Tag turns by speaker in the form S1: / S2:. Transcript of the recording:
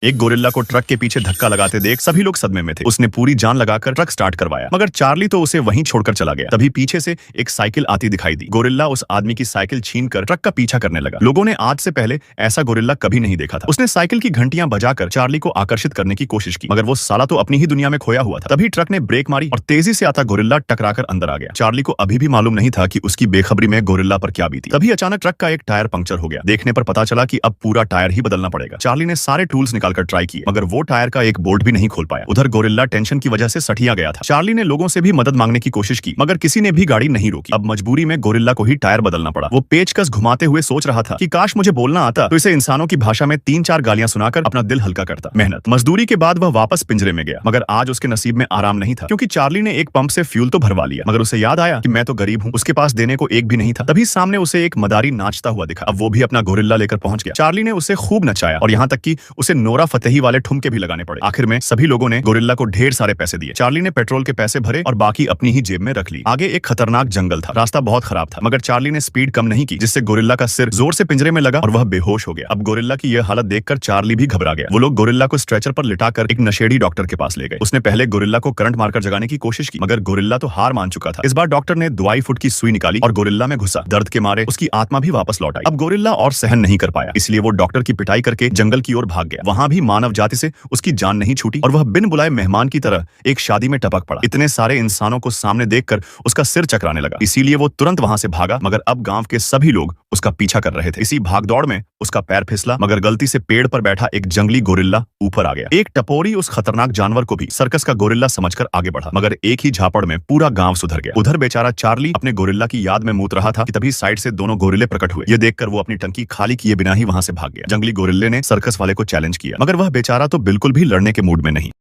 S1: एक गोरिल्ला को ट्रक के पीछे धक्का लगाते देख सभी लोग सदमे में थे। उसने पूरी जान लगाकर ट्रक स्टार्ट करवाया, मगर चार्ली तो उसे वहीं छोड़कर चला गया। तभी पीछे से एक साइकिल आती दिखाई दी। गोरिल्ला उस आदमी की साइकिल छीनकर ट्रक का पीछा करने लगा। लोगों ने आज से पहले ऐसा गोरिल्ला कभी नहीं देखा था। उसने साइकिल की घंटियां बजाकर चार्ली को आकर्षित करने की कोशिश की, मगर वो साला तो अपनी ही दुनिया में खोया हुआ था। तभी ट्रक ने ब्रेक मारी और तेजी से आता गोरिल्ला टकराकर अंदर आ गया। चार्ली को अभी भी मालूम नहीं था कि उसकी बेखबरी में गोरिल्ला पर क्या बीती। तभी अचानक ट्रक का एक टायर पंक्चर हो गया। देखने पर पता चला कि अब पूरा टायर ही बदलना पड़ेगा। चार्ली ने सारे टूल्स निकालकर ट्राई किए, मगर वो टायर का एक बोल्ट भी नहीं खोल पाया। उधर गोरिल्ला टेंशन की वजह से सठिया गया था। चार्ली ने लोगों से भी मदद मांगने की कोशिश की, मगर किसी ने भी गाड़ी नहीं रोकी। अब मजबूरी में गोरिल्ला को ही टायर बदलना पड़ा। वो पेचकस घुमाते हुए सोच रहा था कि काश मुझे बोलना आता तो इसे इंसानों की भाषा में 3-4 गालियां सुनाकर अपना दिल हल्का करता। मेहनत मजदूरी के बाद वह वापस पिंजरे में गया, मगर आज उसके नसीब में आराम नहीं था, क्योंकि चार्ली ने एक पंप से फ्यूल तो भरवा लिया, मगर उसे याद आया कि मैं तो गरीब हूँ। उसके पास देने को एक भी नहीं था। तभी सामने उसे एक मदारी नाचता हुआ दिखा। अब वो भी अपना गोरिल्ला लेकर पहुंच गया। चार्ली ने उसे खूब नचाया और यहाँ तक कि उसे नोरा फतेही वाले ठुमके भी लगाने पड़े। आखिर में सभी लोगों ने गोरिल्ला को ढेर सारे पैसे दिए। चार्ली ने पेट्रोल के पैसे भरे और बाकी अपनी ही जेब में रख ली। आगे एक खतरनाक जंगल था। रास्ता बहुत खराब था, मगर चार्ली ने स्पीड कम नहीं की, जिससे गोरिल्ला का सिर जोर से पिंजरे में लगा और वह बेहोश हो गया। अब गोरिल्ला की यह हालत देखकर चार्ली भी घबरा गया। वो लोग गोरिल्ला को स्ट्रेचर पर लिटाकर एक नशेड़ी डॉक्टर के पास ले गए। उसने पहले गोरिल्ला को करंट मारकर जगाने की कोशिश की, मगर गोरिल्ला तो हार मान चुका था। इस बार डॉक्टर ने 2 फुट की सुई निकाली और गोरिल्ला में घुसा। दर्द के मारे उसकी आत्मा भी वापस लौट आई। अब गोरिल्ला और सहन नहीं कर पाया, इसलिए वो डॉक्टर की पिटाई करके जंगल की ओर भाग गया। वहां भी मानव जाति से उसकी जान नहीं छूटी और वह बिन बुलाए मेहमान की तरह एक शादी में टपक पड़ा। इतने सारे इंसानों को सामने देखकर उसका सिर चकराने लगा, इसीलिए वो तुरंत वहां से भागा। मगर अब गांव के सभी लोग उसका पीछा कर रहे थे। इसी भागदौड़ में उसका पैर फिसला, मगर गलती से पेड़ पर बैठा एक जंगली गोरिल्ला ऊपर आ गया। एक टपोरी उस खतरनाक जानवर को भी सर्कस का गोरिल्ला समझकर आगे बढ़ा, मगर एक ही झापड़ में पूरा गांव सुधर गया। उधर बेचारा चार्ली अपने गोरिल्ला की याद में मूत रहा था कि तभी साइड से दोनों गोरिल्ले प्रकट हुए। ये देखकर वो अपनी टंकी खाली किए बिना ही वहां से भाग गया। जंगली गोरिल्ले ने सर्कस वाले को चैलेंज किया, मगर वह बेचारा तो बिल्कुल भी लड़ने के मूड में नहीं।